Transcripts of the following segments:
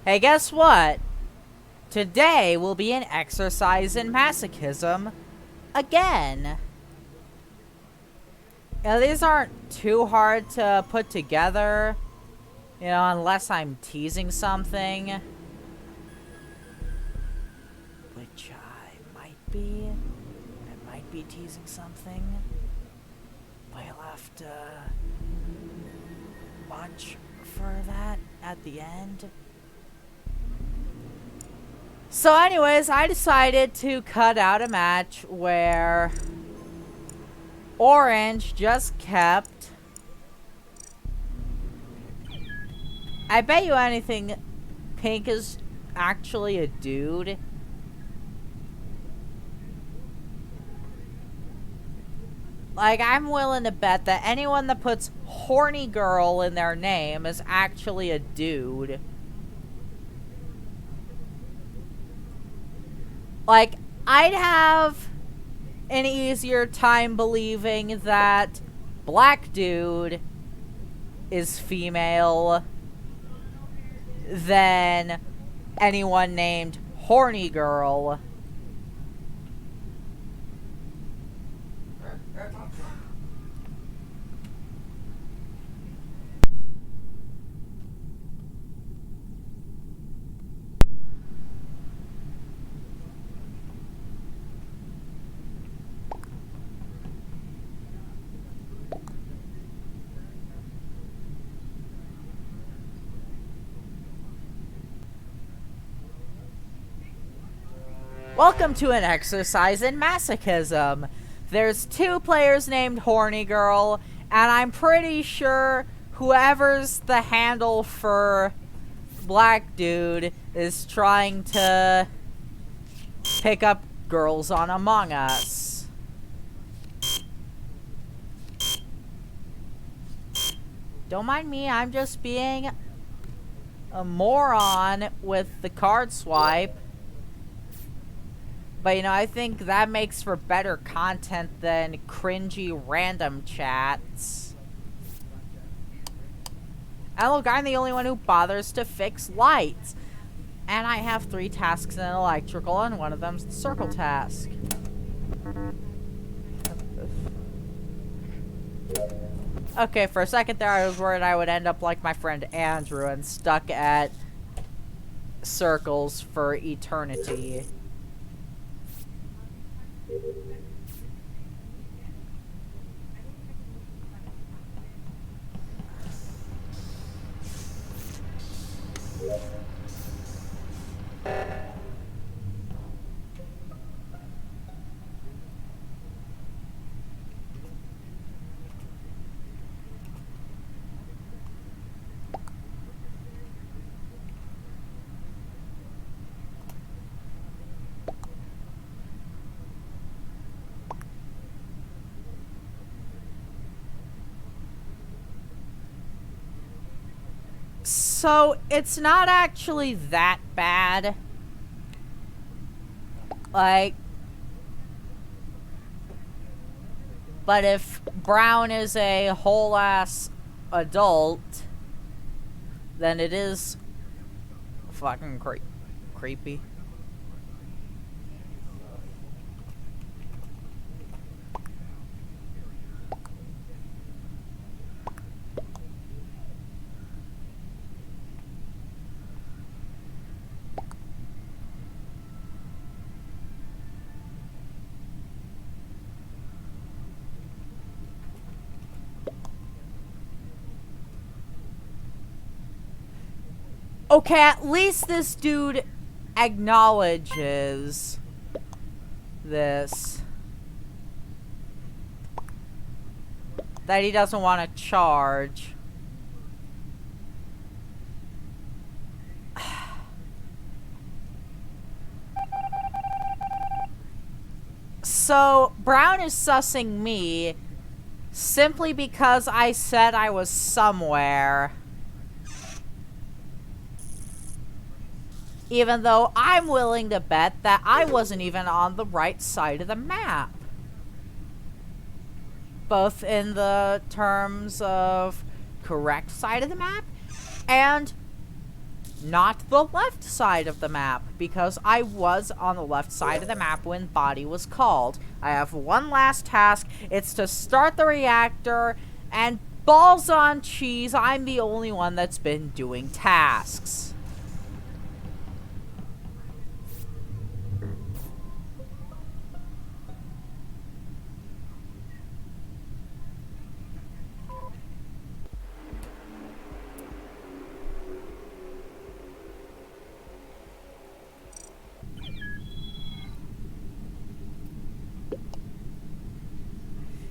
Hey, guess what? Today will be an exercise in masochism again. Now, these aren't too hard to put together, you know, unless I'm teasing something. Which I might be. I might be teasing something. But you'll have to watch for that at the end. So anyways, I decided to cut out a match where Orange just kept... I bet you anything, Pink is actually a dude. Like, I'm willing to bet that anyone that puts Horny Girl in their name is actually a dude. Like, I'd have an easier time believing that Black Dude is female than anyone named Horny Girl. Welcome to an exercise in masochism. There's two players named Horny Girl, and I'm pretty sure whoever's the handle for Black Dude is trying to pick up girls on Among Us. Don't mind me, I'm just being a moron with the card swipe. But, you know, I think that makes for better content than cringy random chats. And look, I'm the only one who bothers to fix lights. And I have 3 tasks in electrical, and one of them's the circle task. Okay, for a second there I was worried I would end up like my friend Andrew and stuck at circles for eternity. So, it's not actually that bad. Like, but if Brown is a whole-ass adult, then it is fucking creepy. Okay, at least this dude acknowledges this. That he doesn't want to charge. So, Brown is sussing me simply because I said I was somewhere. Even though I'm willing to bet that I wasn't even on the right side of the map. Both in the terms of correct side of the map and not the left side of the map, because I was on the left side of the map when body was called. I have one last task. It's to start the reactor, and balls on cheese, I'm the only one that's been doing tasks.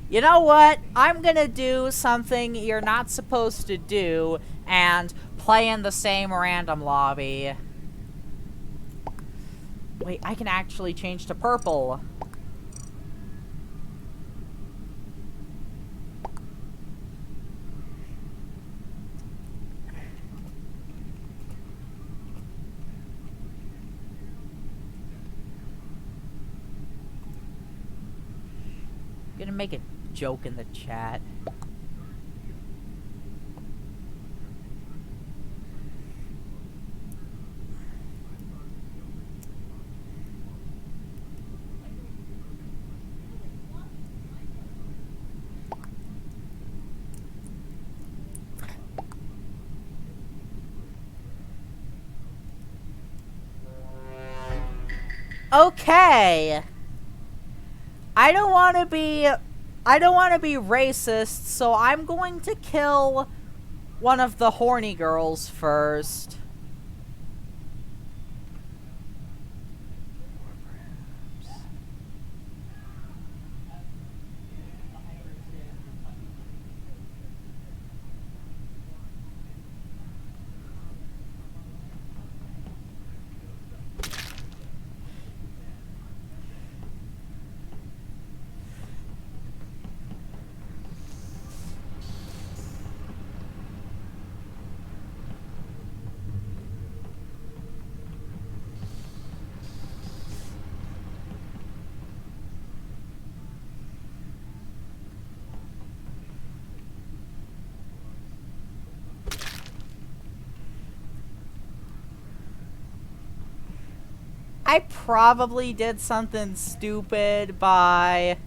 You know what? I'm gonna do something you're not supposed to do and play in the same random lobby. Wait, I can actually change to purple. I'm gonna make a joke in the chat. Okay. I don't want to be racist, so I'm going to kill one of the horny girls first. I probably did something stupid by...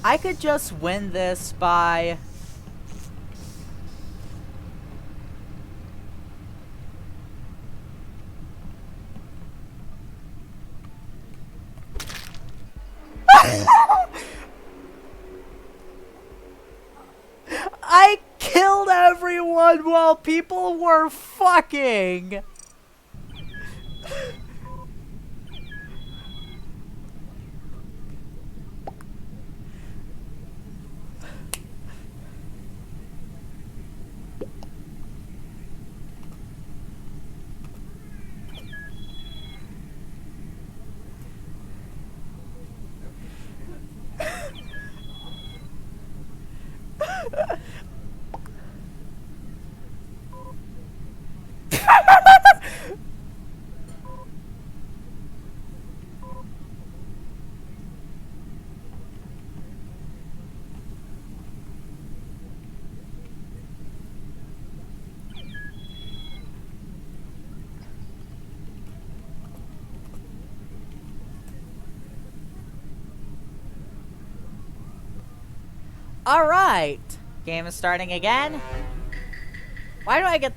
I could just win this by... I killed everyone while people were fucking! Alright! Game is starting again. Why do I get...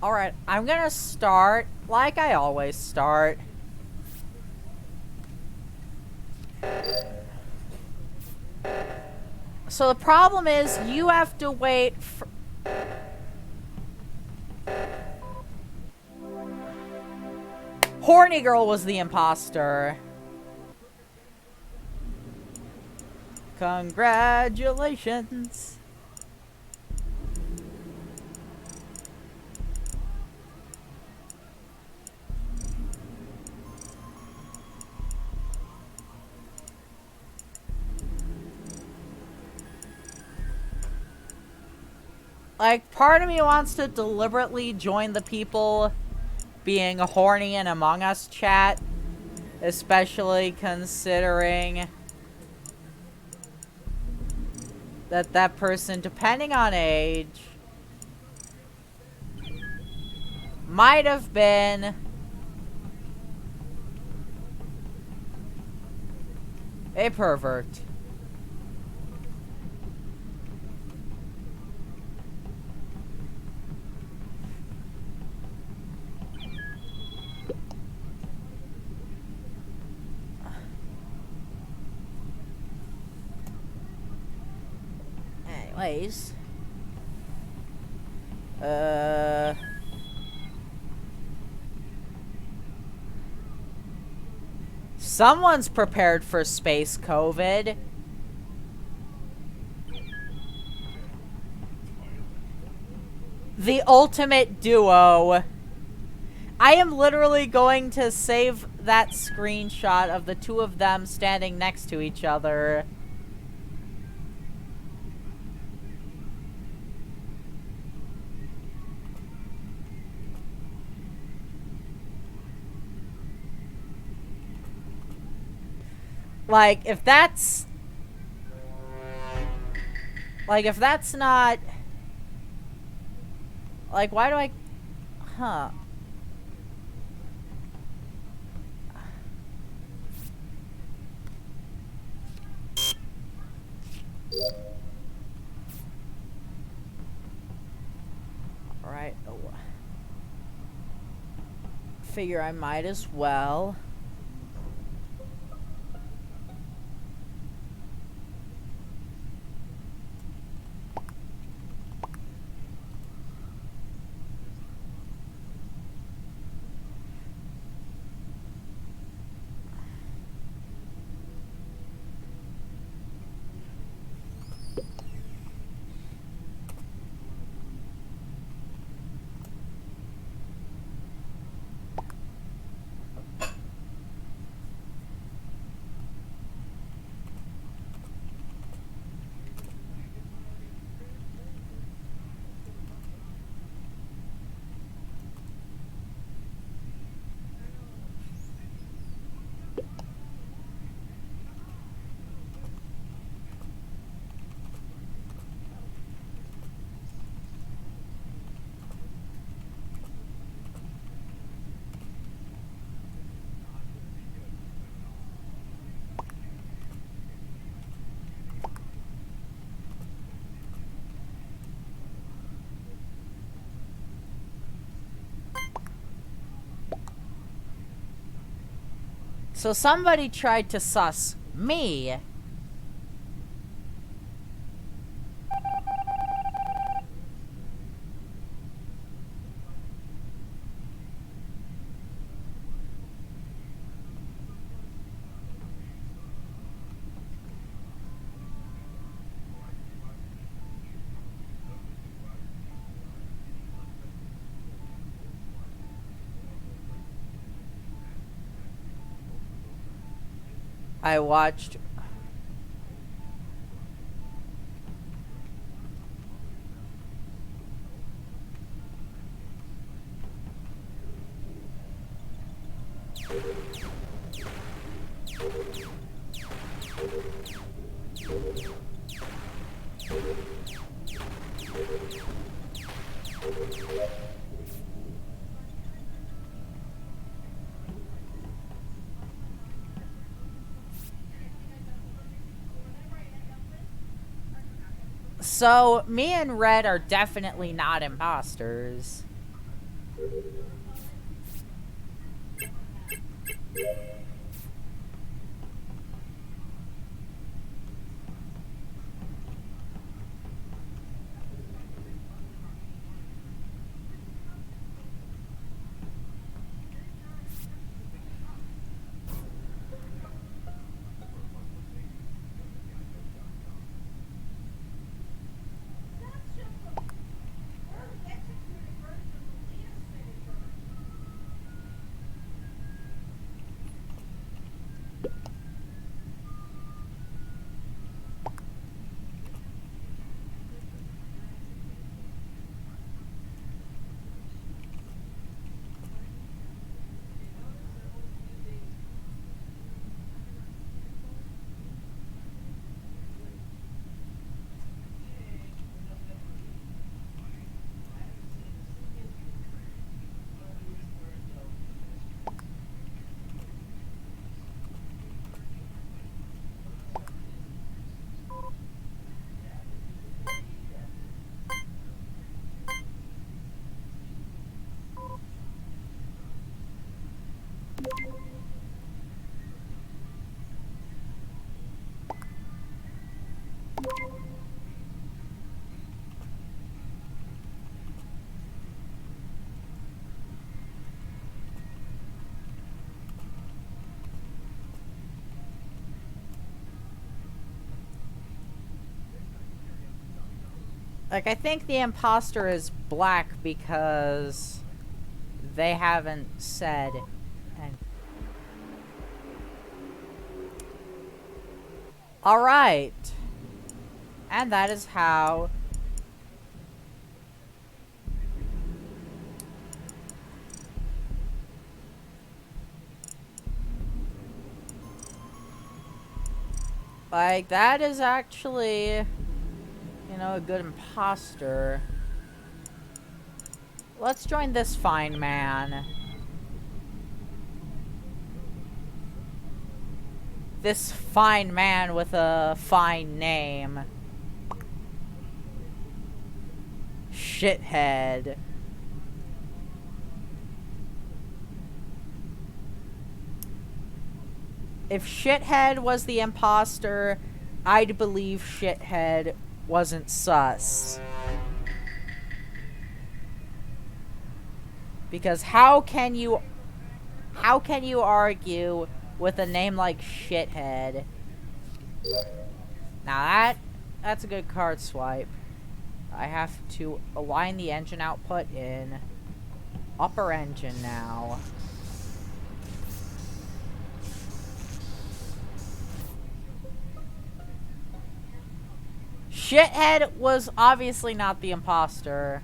Alright, I'm gonna start like I always start. So the problem is, you have to wait for... Horny girl was the imposter. Congratulations. Like, part of me wants to deliberately join the people being horny in Among Us chat, especially considering that that person, depending on age, might have been a pervert. Anyways. Someone's prepared for space COVID. The ultimate duo. I am literally going to save that screenshot of the two of them standing next to each other. Like, if that's not... Like, why do I... Huh. Alright. Oh. Figure I might as well. So somebody tried to sus me. I watched... So, me and Red are definitely not imposters. Like, I think the imposter is black because they haven't said. And all right, and that is how. Like, that is actually, you know, a good imposter. Let's join this fine man. This fine man with a fine name. Shithead. If Shithead was the imposter, I'd believe Shithead wasn't sus. Because how can you argue with a name like Shithead? Now that's a good card swipe. I have to align the engine output in upper engine now. Shithead was obviously not the imposter.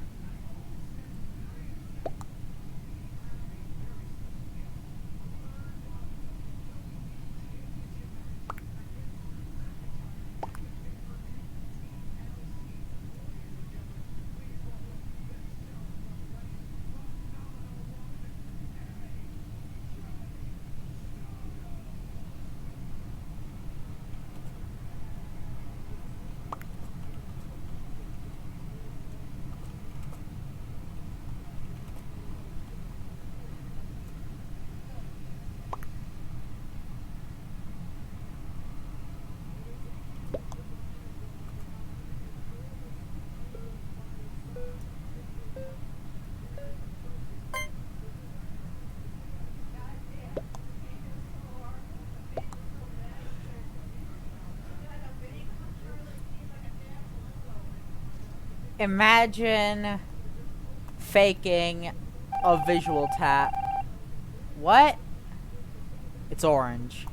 Imagine faking a visual tap. What? It's orange.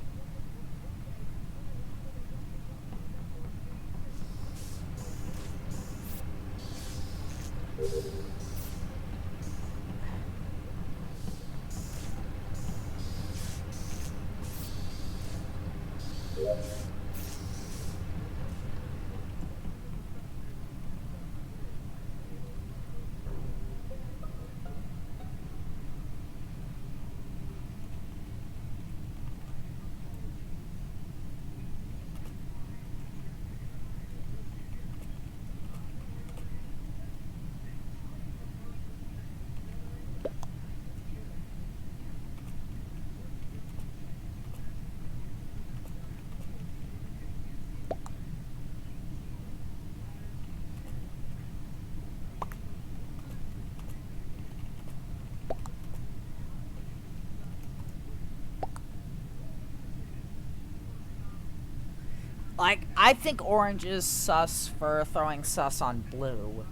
Like, I think orange is sus for throwing sus on blue.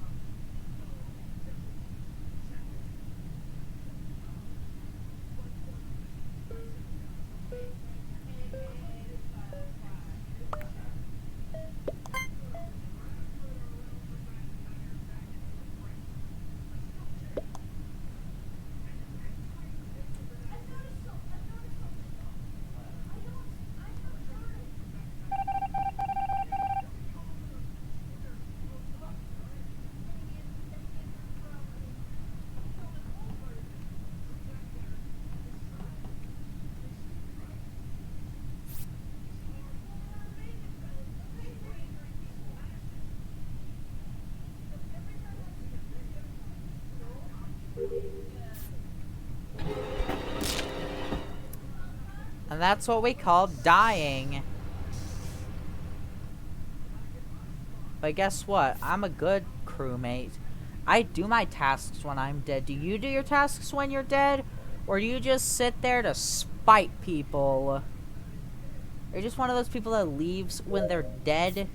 And that's what we call dying. But guess what? I'm a good crewmate. I do my tasks when I'm dead. Do you do your tasks when you're dead? Or do you just sit there to spite people? Are you just one of those people that leaves when they're dead?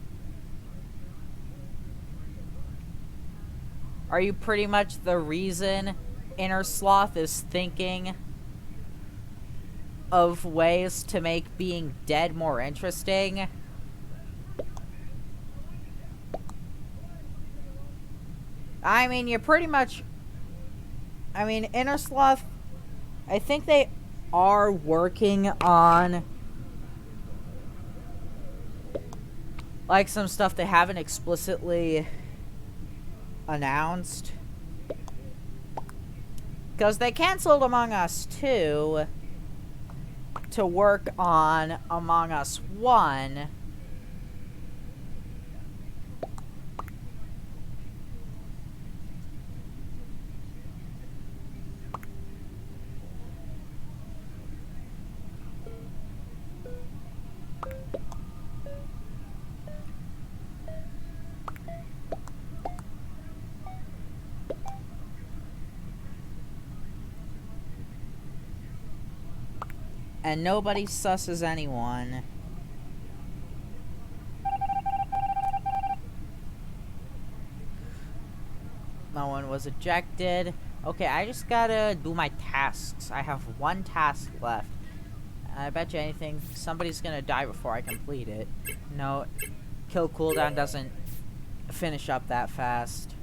Are you pretty much the reason Inner Sloth is thinking of ways to make being dead more interesting? I mean, you're pretty much... I mean, Inner Sloth... I think they are working on... like, some stuff they haven't explicitly announced. Because they canceled Among Us 2 to work on Among Us 1. And nobody susses anyone. No one was ejected. Okay, I just gotta do my tasks. I have one task left. I bet you anything, somebody's gonna die before I complete it. No, kill cooldown doesn't finish up that fast.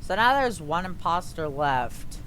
So now there's one imposter left.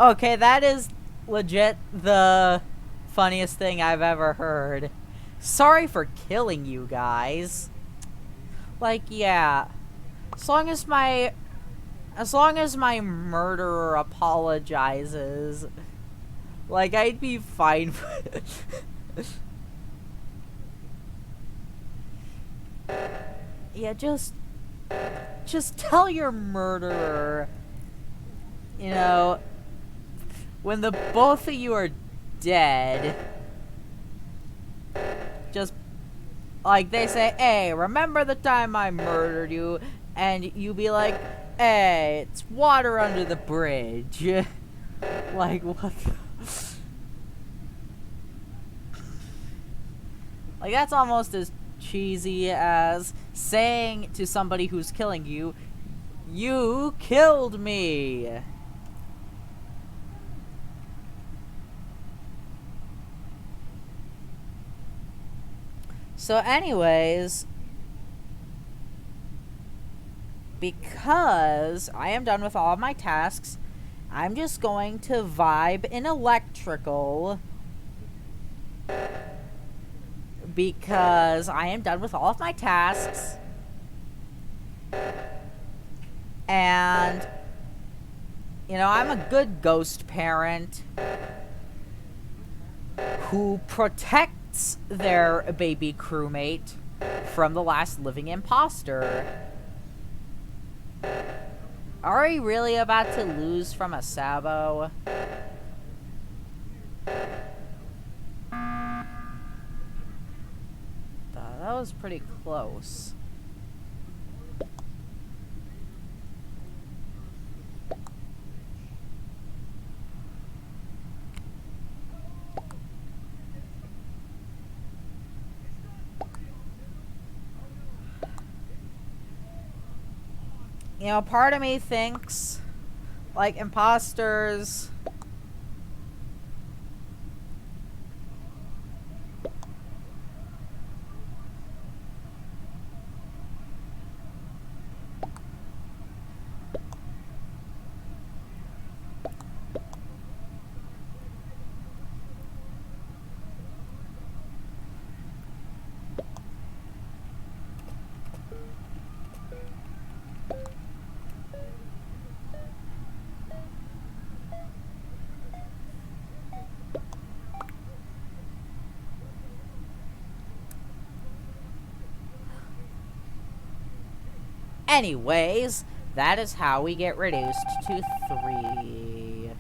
Okay, that is legit the funniest thing I've ever heard. Sorry for killing you guys. Like, yeah. As long as my murderer apologizes, like, I'd be fine with yeah, just tell your murderer, you know, when the both of you are dead, just, like, they say, hey, remember the time I murdered you? And you be like, hey, it's water under the bridge. Like, what the... Like, that's almost as cheesy as saying to somebody who's killing you, you killed me. So anyways, because I am done with all of my tasks, I'm just going to vibe in electrical, because I am done with all of my tasks, and, you know, I'm a good ghost parent who protects their baby crewmate from the last living imposter. Are we really about to lose from a Sabo? That was pretty close. You know, part of me thinks, like, imposters... Anyways, that is how we get reduced to 3.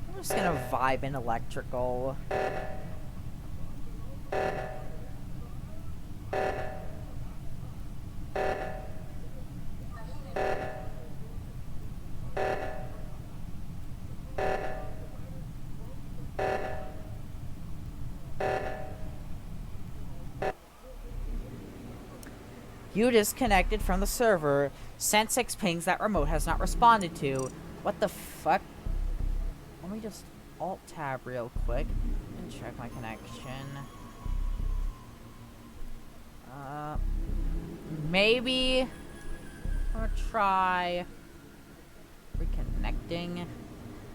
I'm just gonna vibe in electrical. You disconnected from the server. Sent 6 pings that remote has not responded to. What the fuck? Let me just alt-tab real quick and check my connection. Maybe I'm gonna try reconnecting.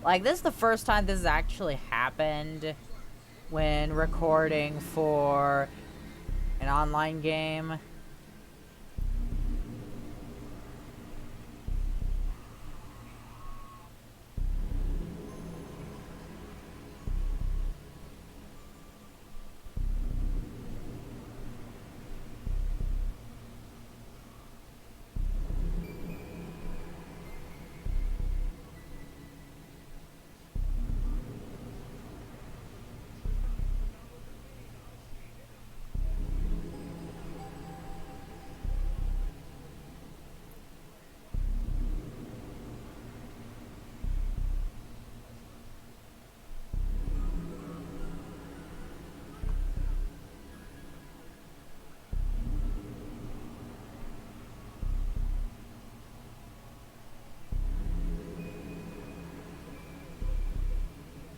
Like, this is the first time this has actually happened when recording for an online game.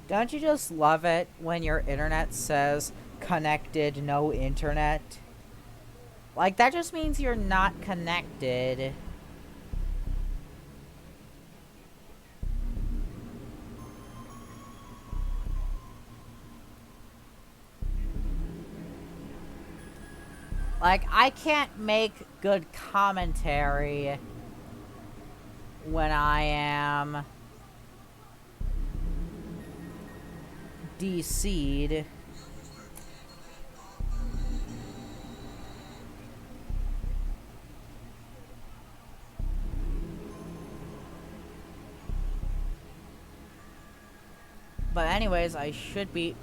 Don't you just love it when your internet says connected, no internet? Like, that just means you're not connected. Like, I can't make good commentary when I am DC'd. But anyways, I should be...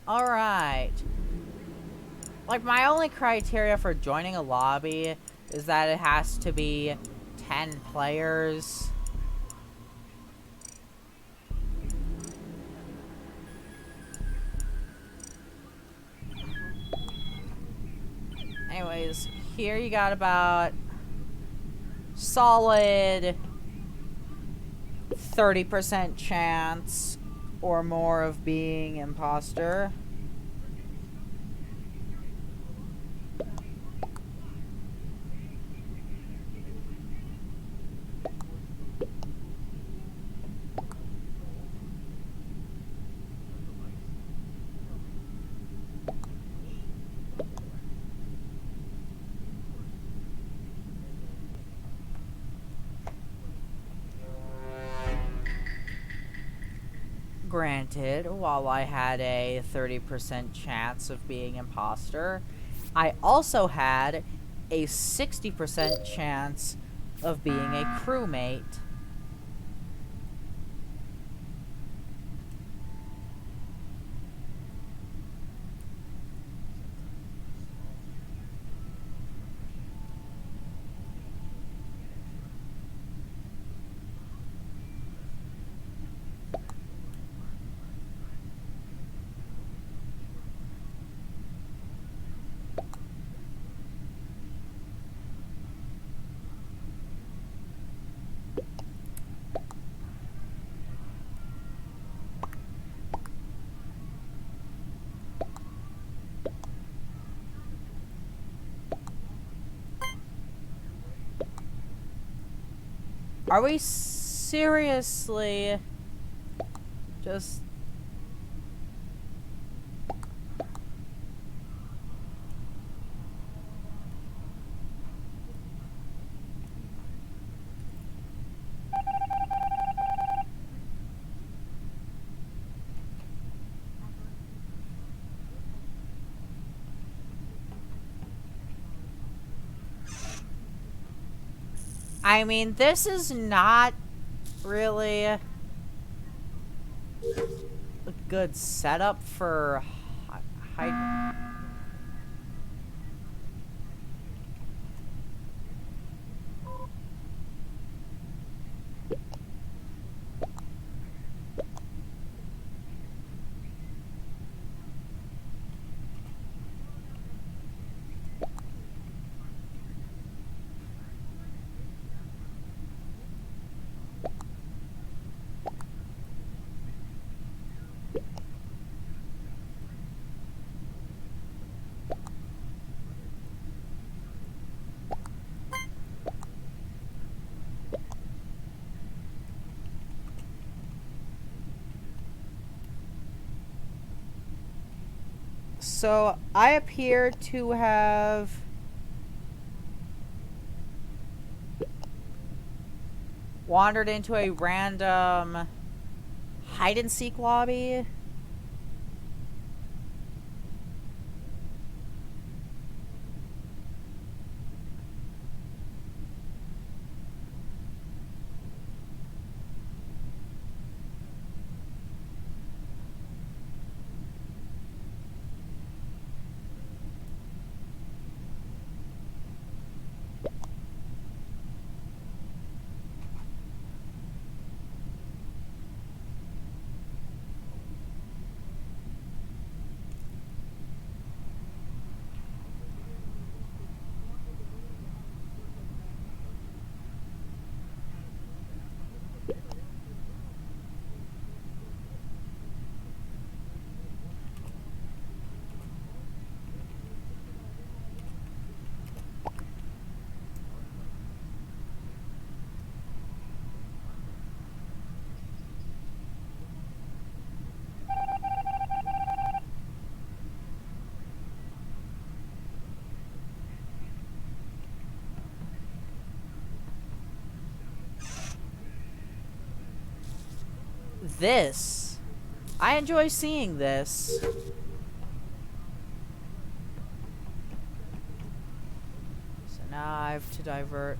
Alright. Like, my only criteria for joining a lobby is that it has to be 10 players. Anyways, here you got about solid 30% chance or more of being imposter. Granted, while I had a 30% chance of being imposter, I also had a 60% chance of being a crewmate. Are we seriously just... I mean, this is not really a good setup for hide. So, I appear to have wandered into a random hide-and-seek lobby. This. I enjoy seeing this. So now I have to divert.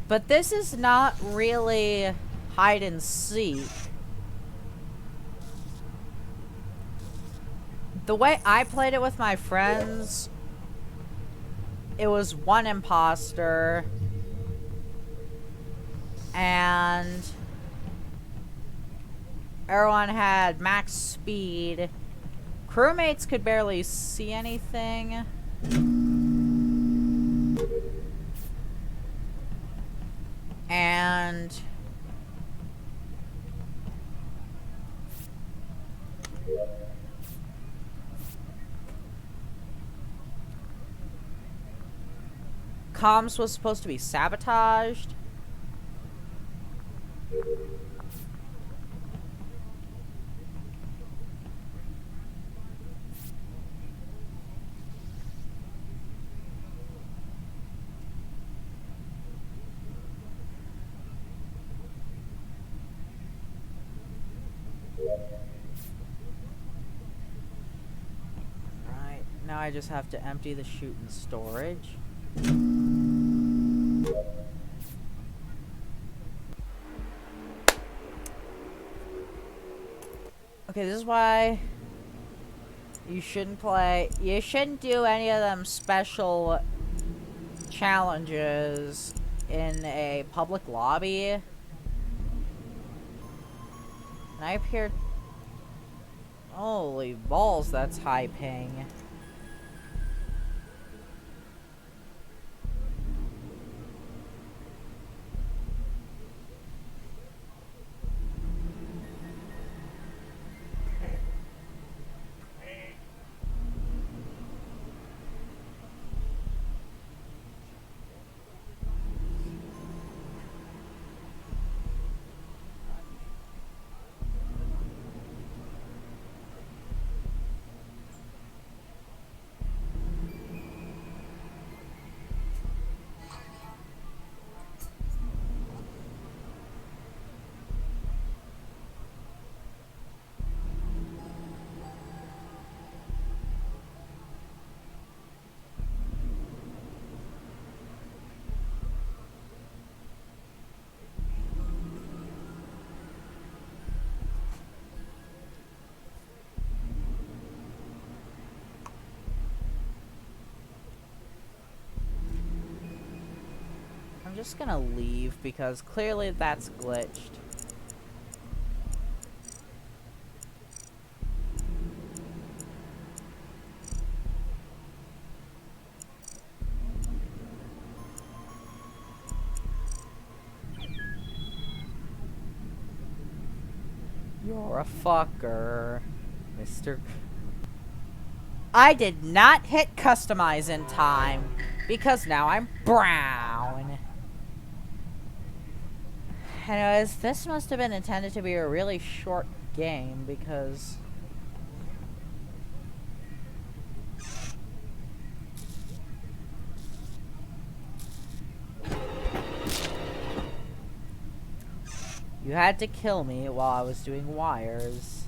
But this is not really hide and seek. The way I played it with my friends, it was one imposter. And everyone had max speed. Crewmates could barely see anything. And comms was supposed to be sabotaged. Now I just have to empty the chute in storage. Okay, this is why you shouldn't do any of them special challenges in a public lobby. And I appear... Holy balls, that's high ping. I'm just gonna leave because clearly that's glitched. You're a fucker, Mr. I did not hit customize in time because now I'm brown. Anyways, this must have been intended to be a really short game because... You had to kill me while I was doing wires.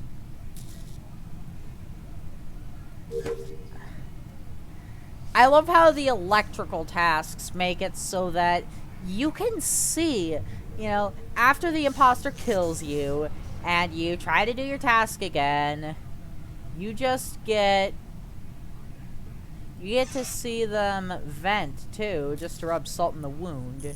I love how the electrical tasks make it so that you can see, you know, after the imposter kills you and you try to do your task again, you just get... You get to see them vent, too, just to rub salt in the wound.